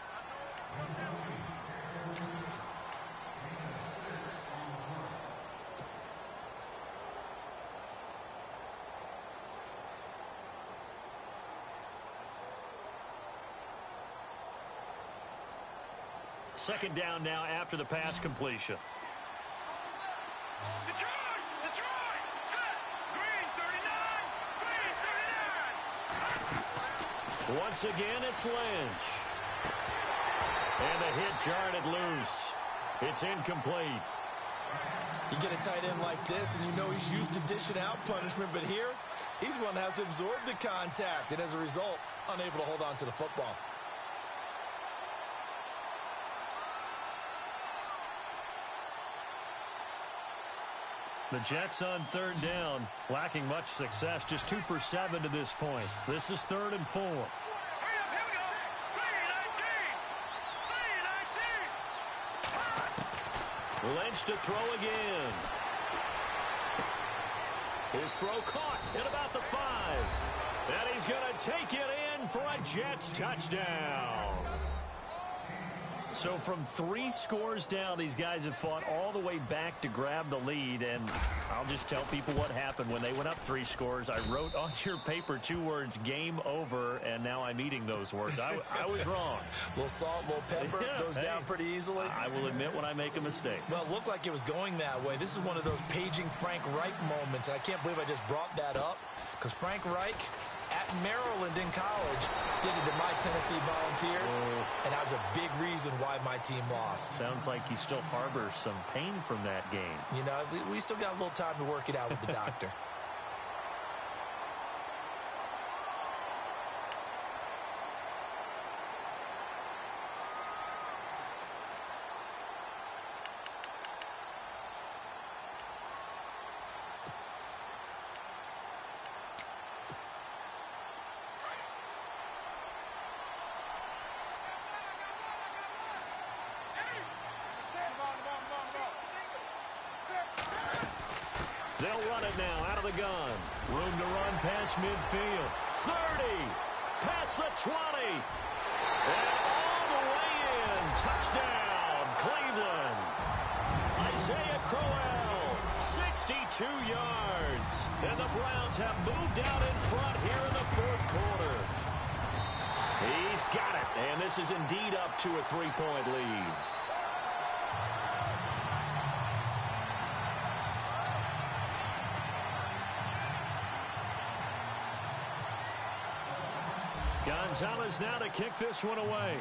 Second down now after the pass completion. Once again, it's Lynch. And the hit jarred it loose. It's incomplete. You get a tight end like this, and you know he's used to dishing out punishment, but here, he's one that has to absorb the contact, and as a result, unable to hold on to the football. The Jets on third down, lacking much success, just 2 for 7 to this point. This is 3rd and 4. Lynch to throw again. His throw caught at about the 5. And he's going to take it in for a Jets touchdown. So from 3 scores down, these guys have fought all the way back to grab the lead. And I'll just tell people what happened when they went up 3 scores. I wrote on your paper 2 words, game over, and now I'm eating those words. I was wrong. A little salt, a little pepper, goes down pretty easily. I will admit when I make a mistake. Well, it looked like it was going that way. This is one of those paging Frank Reich moments, and I can't believe I just brought that up, because Frank Reich at Maryland in college did it to my Tennessee Volunteers, and that was a big reason why my team lost. Sounds like you still harbor some pain from that game. You know, we still got a little time to work it out with the doctor. They'll run it now out of the gun. Room to run past midfield. 30. Past the 20. And all the way in. Touchdown, Cleveland. Isaiah Crowell, 62 yards. And the Browns have moved out in front here in the fourth quarter. He's got it. And this is indeed up to a 3-point lead. Gonzalez now to kick this one away.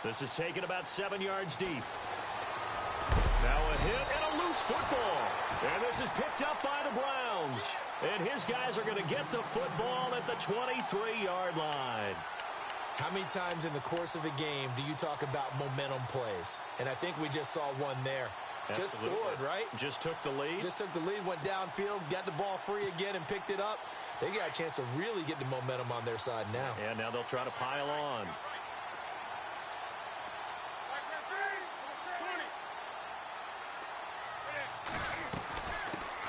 This is taken about 7 yards deep. Now a hit and a loose football. And this is picked up by the Browns. And his guys are going to get the football at the 23-yard line. How many times in the course of a game do you talk about momentum plays? And I think we just saw one there. Absolutely. Just scored, right? Just took the lead. Just took the lead, went downfield, got the ball free again, and picked it up. They got a chance to really get the momentum on their side now. And now they'll try to pile on.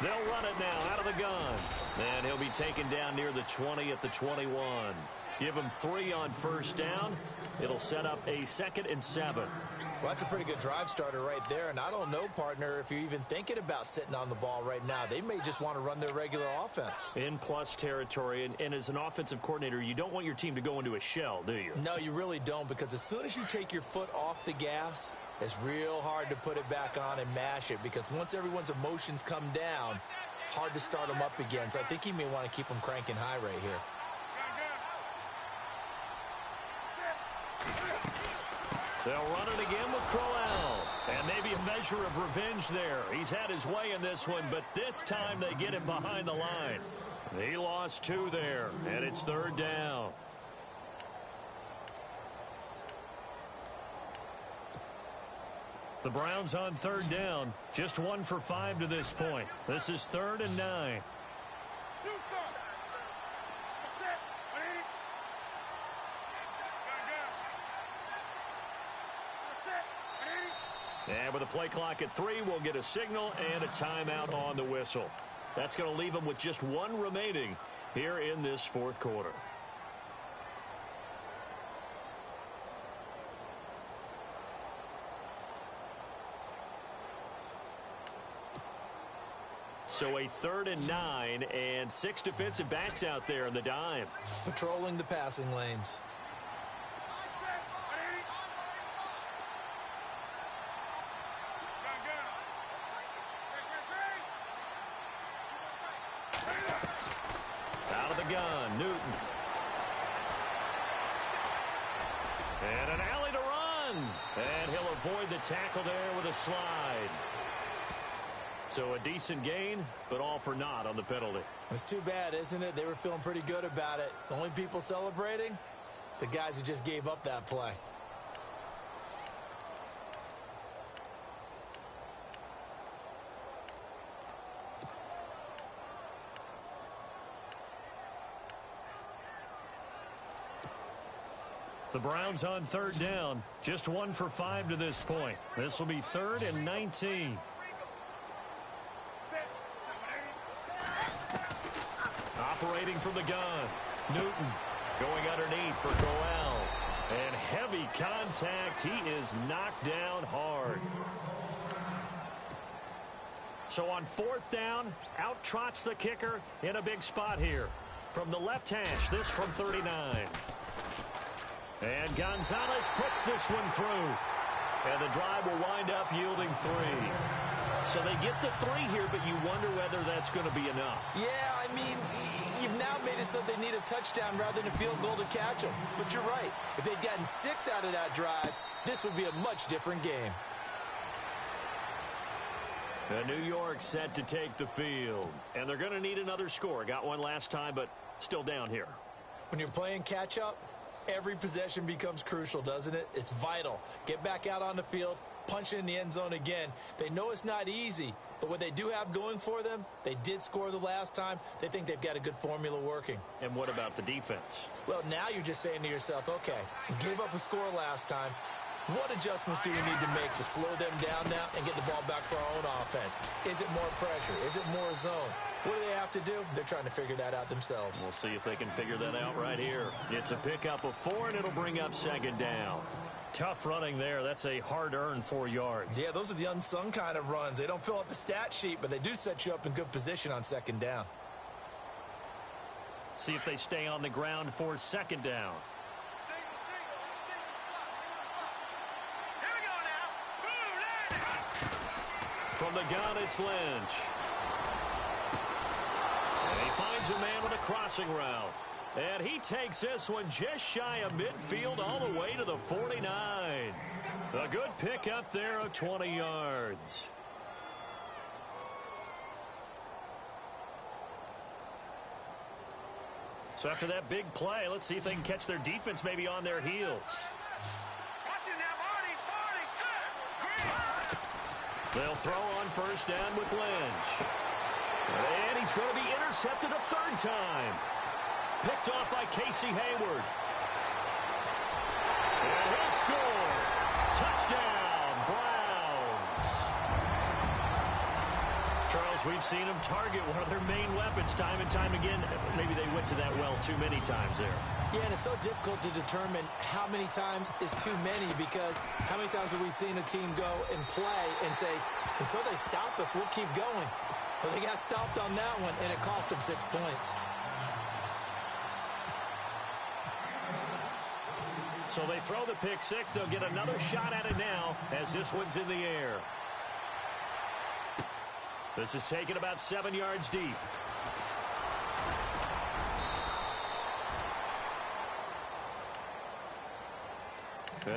They'll run it now out of the gun. And he'll be taken down near the 20 at the 21. Give him 3 on first down. It'll set up a 2nd and 7. Well, that's a pretty good drive starter right there, and I don't know, partner, if you're even thinking about sitting on the ball right now. They may just want to run their regular offense. In plus territory, and as an offensive coordinator, you don't want your team to go into a shell, do you? No, you really don't, because as soon as you take your foot off the gas, it's real hard to put it back on and mash it, because once everyone's emotions come down, hard to start them up again. So I think he may want to keep them cranking high right here. They'll run it again with Crowell. And maybe a measure of revenge there. He's had his way in this one, but this time they get him behind the line. He lost 2 there, and it's 3rd down. The Browns on 3rd down. Just 1 for 5 to this point. This is 3rd and 9. And with a play clock at 3, we'll get a signal and a timeout on the whistle. That's going to leave them with just 1 remaining here in this 4th quarter. So a 3rd and 9 and 6 defensive backs out there in the dime. Patrolling the passing lanes. Out of the gun, Newton. And an alley to run. And he'll avoid the tackle there with a slide. So a decent gain, but all for naught on the penalty. It's too bad, isn't it? They were feeling pretty good about it. The only people celebrating? The guys who just gave up that play. The Browns on 3rd down. Just 1 for 5 to this point. This will be 3rd and 19. Operating from the gun. Newton going underneath for Crowell. And heavy contact. He is knocked down hard. So on 4th down, out trots the kicker in a big spot here. From the left hash, this from 39. And Gonzalez puts this one through. And the drive will wind up yielding 3. So they get the 3 here, but you wonder whether that's going to be enough. Yeah, I mean, you've now made it so they need a touchdown rather than a field goal to catch them. But you're right. If they'd gotten 6 out of that drive, this would be a much different game. New York set to take the field. And they're going to need another score. Got one last time, but still down here. When you're playing catch-up, every possession becomes crucial, doesn't it? It's vital. Get back out on the field, punch it in the end zone again. They know it's not easy, but what they do have going for them, they did score the last time. They think they've got a good formula working. And what about the defense? Well, now you're just saying to yourself, okay, we gave up a score last time. What adjustments do we need to make to slow them down now and get the ball back for our own offense? Is it more pressure? Is it more zone? What do they have to do? They're trying to figure that out themselves. We'll see if they can figure that out right here. It's a pickup of 4, and it'll bring up 2nd down. Tough running there. That's a hard-earned 4 yards. Yeah, those are the unsung kind of runs. They don't fill up the stat sheet, but they do set you up in good position on 2nd down. See if they stay on the ground for 2nd down. From the gun, it's Lynch. And he finds a man with a crossing route. And he takes this one just shy of midfield all the way to the 49. A good pickup there of 20 yards. So after that big play, let's see if they can catch their defense maybe on their heels. They'll throw on 1st down with Lynch. And he's going to be intercepted a 3rd time. Picked off by Casey Hayward. And he'll score. Touchdown, Browns. Charles, we've seen him target one of their main weapons. happens time and time again. Maybe they went to that well too many times there. Yeah, and it's so difficult to determine how many times is too many, because how many times have we seen a team go and play and say, until they stop us, we'll keep going. Well, they got stopped on that one, and it cost them 6 points. So they throw the pick six. They'll get another shot at it now as this one's in the air. This is taken about 7 yards deep.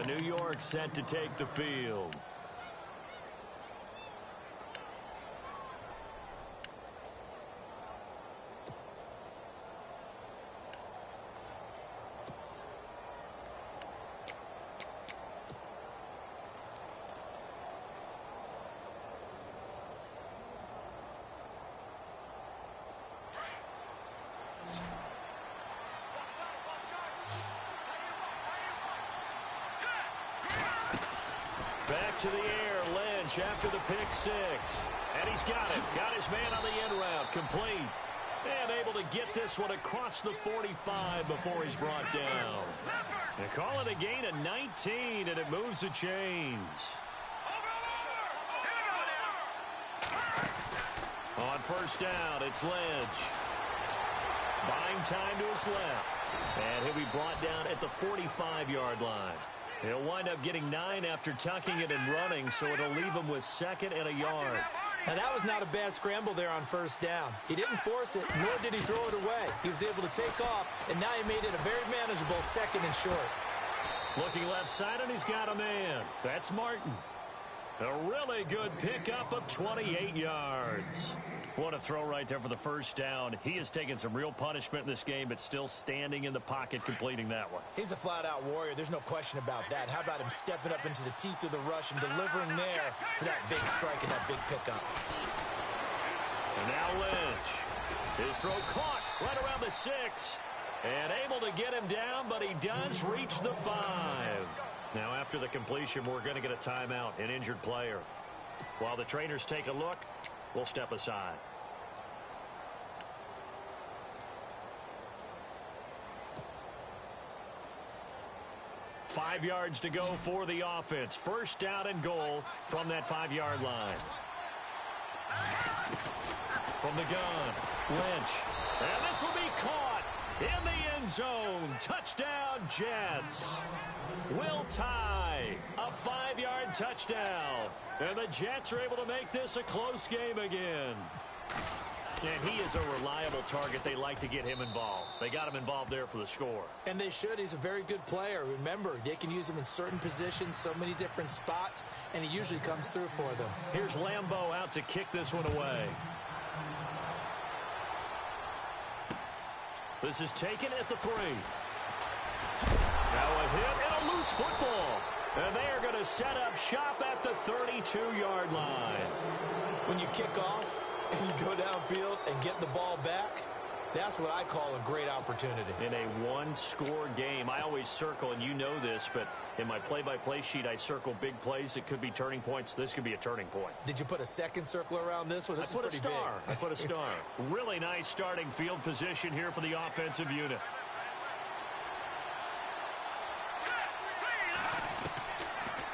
New York set to take the field. Back to the air, Lynch after the pick six. And he's got it. Got his man on the end route. Complete. And able to get this one across the 45 before he's brought down. They call it a gain of 19, and it moves the chains. On first down, it's Lynch. Buying time to his left. And he'll be brought down at the 45-yard line. He'll wind up getting 9 after tucking it and running, so it'll leave him with 2nd and a yard. Now, that was not a bad scramble there on first down. He didn't force it, nor did he throw it away. He was able to take off, and now he made it a very manageable 2nd and short. Looking left side, and he's got a man. That's Martin. A really good pickup of 28 yards. What a throw right there for the first down. He has taken some real punishment in this game, but still standing in the pocket completing that one. He's a flat-out warrior. There's no question about that. How about him stepping up into the teeth of the rush and delivering there for that big strike and that big pickup. And now Lynch. His throw caught right around the 6. And able to get him down, but he does reach the 5. Now after the completion, we're going to get a timeout, an injured player. While the trainers take a look, we'll step aside. Five yards to go for the offense. First down and goal from that 5-yard line. From the gun, Lynch. And this will be caught in the end zone. Touchdown, Jets. Will tie. A 5-yard touchdown. And the Jets are able to make this a close game again. And he is a reliable target. They like to get him involved. They got him involved there for the score. And they should. He's a very good player. Remember, they can use him in certain positions, so many different spots, and he usually comes through for them. Here's Lambeau out to kick this one away. This is taken at the 3. Now a hit and a loose football. And they are going to set up shop at the 32-yard line. When you kick off and you go downfield and get the ball back, that's what I call a great opportunity. In a one-score game, I always circle, and you know this, but in my play-by-play sheet, I circle big plays that could be turning points. This could be a turning point. Did you put a second circle around this one? This is pretty big. I put a star. Really nice starting field position here for the offensive unit.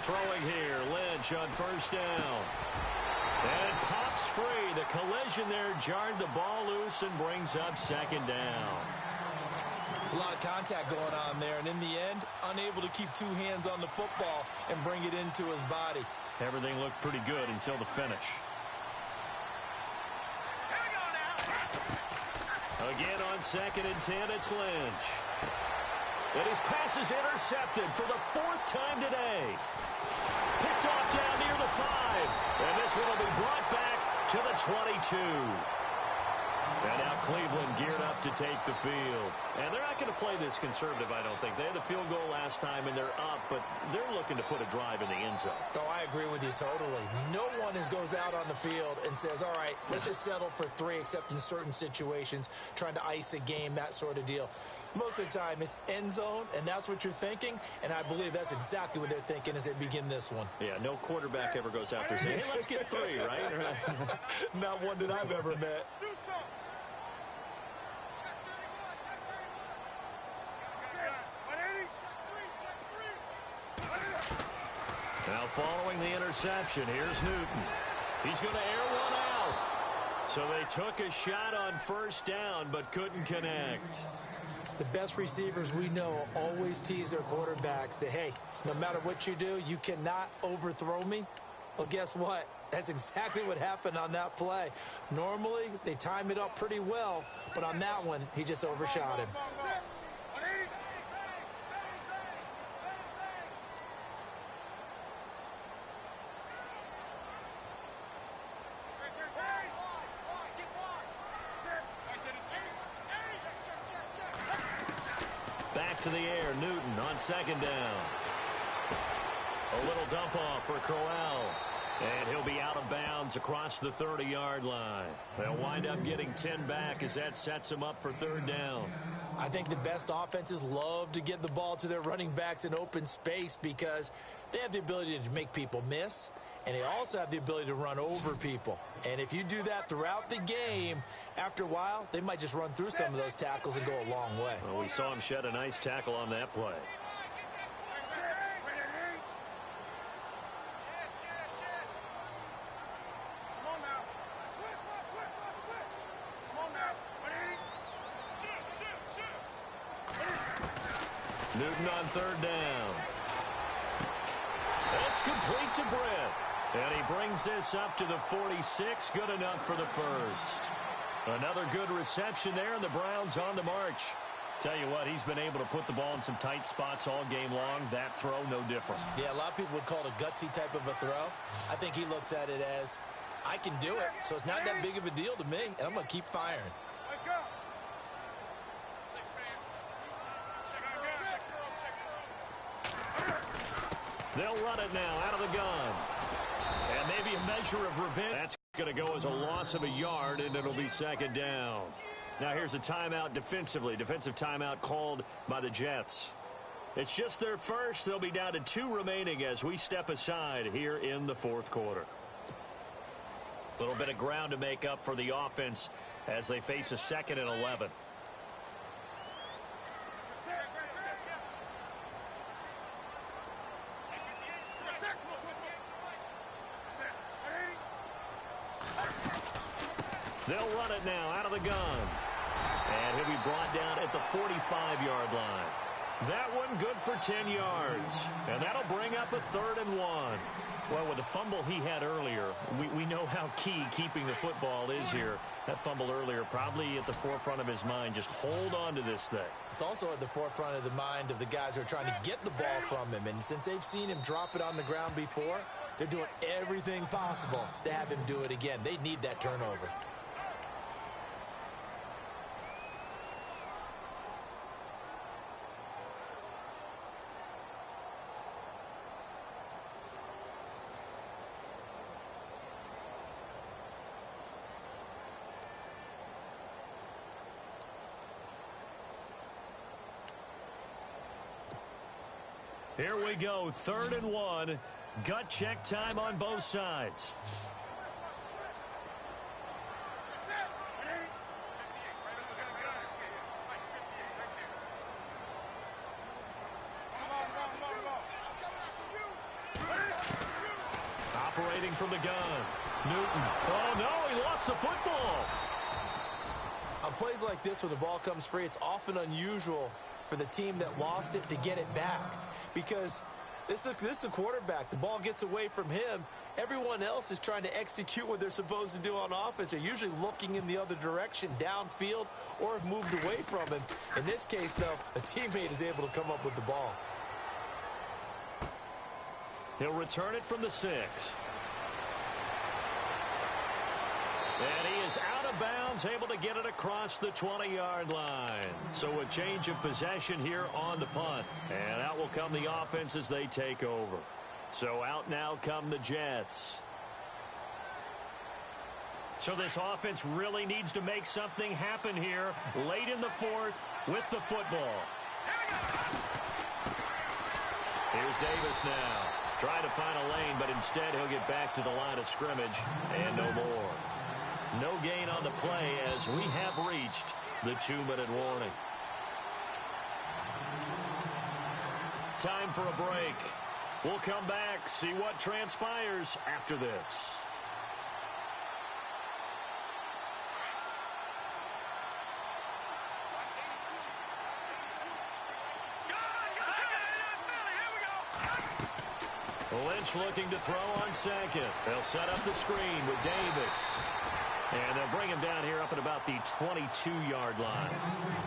Throwing here, Lynch on first down. And it pops free. The collision there jarred the ball loose and brings up 2nd down. It's a lot of contact going on there, and in the end, unable to keep 2 hands on the football and bring it into his body. Everything looked pretty good until the finish. Again on 2nd and 10, it's Lynch. And his pass is intercepted for the 4th time today. Picked off down near the 5. And this one will be brought back to the 22. And now Cleveland geared up to take the field. And they're not going to play this conservative, I don't think. They had the field goal last time, and they're up, but they're looking to put a drive in the end zone. Oh, I agree with you totally. No one goes out on the field and says, all right, let's just settle for 3, except in certain situations, trying to ice a game, that sort of deal. Most of the time, it's end zone, and that's what you're thinking, and I believe that's exactly what they're thinking as they begin this one. Yeah, no quarterback ever goes out there saying, hey, let's get 3, right? Not one that I've ever met. Now following the interception, here's Newton. He's going to air one out. So they took a shot on first down but couldn't connect. The best receivers we know always tease their quarterbacks that, hey, no matter what you do, you cannot overthrow me. Well, guess what? That's exactly what happened on that play. Normally, they time it up pretty well, but on that one, he just overshot him. Back to the air, Newton on second down. A little dump off for Crowell. And he'll be out of bounds across the 30-yard line. They'll wind up getting 10 back as that sets them up for third down. I think the best offenses love to get the ball to their running backs in open space because they have the ability to make people miss, and they also have the ability to run over people. And if you do that throughout the game, after a while, they might just run through some of those tackles and go a long way. Well, we saw him shed a nice tackle on that play. Newton on third down. That's complete to Britt. And he brings this up to the 46. Good enough for the first. Another good reception there, and the Browns on the march. Tell you what, he's been able to put the ball in some tight spots all game long. That throw, no different. Yeah, a lot of people would call it a gutsy type of a throw. I think he looks at it as, I can do it, so it's not that big of a deal to me, and I'm going to keep firing. They'll run it now out of the gun. And maybe a measure of revenge. That's going to go as a loss of a yard, and it'll be second down. Now here's a timeout defensively. Defensive timeout called by the Jets. It's just their first. They'll be down to 2 remaining as we step aside here in the fourth quarter. A little bit of ground to make up for the offense as they face a 2nd and 11. They'll run it now out of the gun. And he'll be brought down at the 45-yard line. That one good for 10 yards. And that'll bring up a 3rd and 1. Well, with the fumble he had earlier, we know how key keeping the football is here. That fumble earlier probably at the forefront of his mind. Just hold on to this thing. It's also at the forefront of the mind of the guys who are trying to get the ball from him. And since they've seen him drop it on the ground before, they're doing everything possible to have him do it again. They need that turnover. Here we go, 3rd and 1. Gut check time on both sides. Operating from the gun. Newton. Oh, no, he lost the football. On plays like this, when the ball comes free, it's often unusual for the team that lost it to get it back. Because this is a quarterback. The ball gets away from him. Everyone else is trying to execute what they're supposed to do on offense. They're usually looking in the other direction, downfield, or have moved away from him. In this case, though, a teammate is able to come up with the ball. He'll return it from the 6. And he is out of bounds, able to get it across the 20-yard line. So a change of possession here on the punt. And out will come the offense as they take over. So out now come the Jets. So this offense really needs to make something happen here late in the 4th with the football. Here's Davis now. Trying to find a lane, but instead he'll get back to the line of scrimmage and no more. No gain on the play as we have reached the 2-minute warning. Time for a break. We'll come back, see what transpires after this. Lynch looking to throw on second. They'll set up the screen with Davis. And they'll bring him down here up at about the 22-yard line.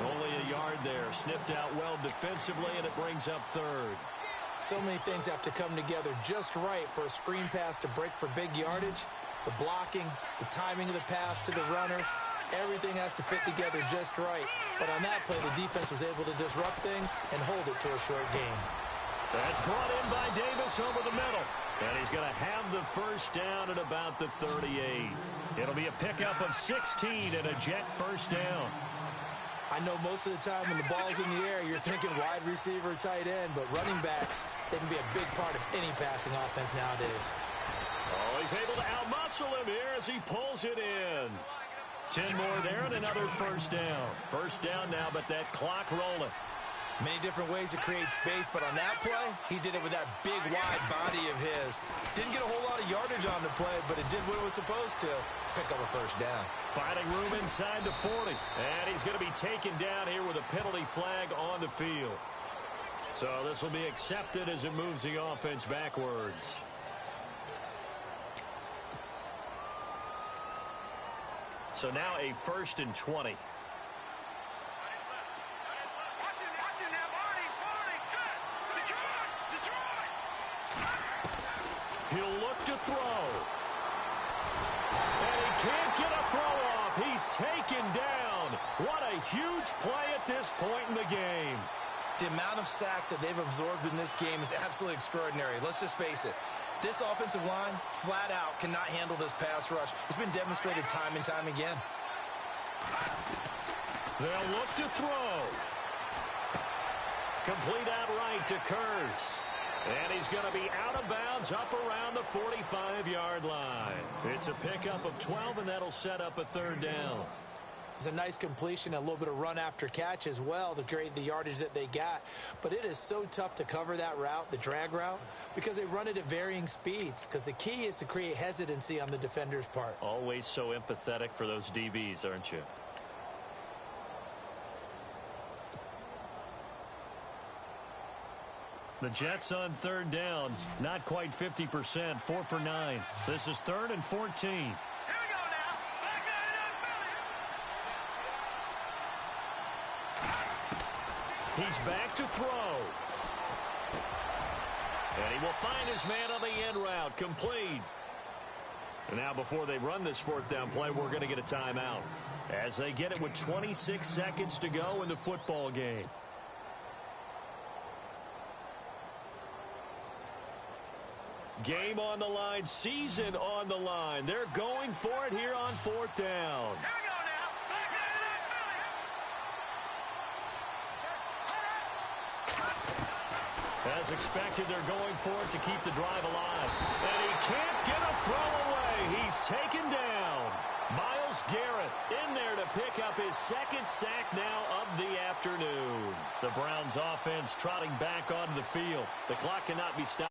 Only a yard there. Sniffed out well defensively, and it brings up third. So many things have to come together just right for a screen pass to break for big yardage. The blocking, the timing of the pass to the runner, everything has to fit together just right. But on that play, the defense was able to disrupt things and hold it to a short gain. That's brought in by Davis over the middle. And he's going to have the first down at about the 38. It'll be a pickup of 16 and a Jet first down. I know most of the time when the ball's in the air, you're thinking wide receiver, tight end, but running backs, they can be a big part of any passing offense nowadays. Oh, he's able to outmuscle him here as he pulls it in. 10 more there and another first down. First down now, but that clock rolling. Many different ways to create space, but on that play, he did it with that big, wide body of his. Didn't get a whole lot of yardage on the play, but it did what it was supposed to. Pick up a first down. Finding room inside the 40. And he's going to be taken down here with a penalty flag on the field. So this will be accepted as it moves the offense backwards. So now a 1st and 20. He'll look to throw. And he can't get a throw off. He's taken down. What a huge play at this point in the game. The amount of sacks that they've absorbed in this game is absolutely extraordinary. Let's just face it. This offensive line, flat out, cannot handle this pass rush. It's been demonstrated time and time again. They'll look to throw. Complete outright to Kurz. And he's going to be out of bounds up around the 45-yard line. It's a pickup of 12, and that'll set up a third down. It's a nice completion, a little bit of run after catch as well to create the yardage that they got. But it is so tough to cover that route, the drag route, because they run it at varying speeds. Because the key is to create hesitancy on the defender's part. Always so empathetic for those DBs, aren't you? The Jets on third down, not quite 50%, 4 for 9. This is 3rd and 14. Here we go now. He's back to throw. And he will find his man on the end route, complete. And now before they run this 4th down play, we're going to get a timeout as they get it with 26 seconds to go in the football game. Game on the line, season on the line. They're going for it here on 4th down. Here we go now. As expected, they're going for it to keep the drive alive. And he can't get a throw away. He's taken down. Myles Garrett in there to pick up his 2nd sack now of the afternoon. The Browns offense trotting back onto the field. The clock cannot be stopped.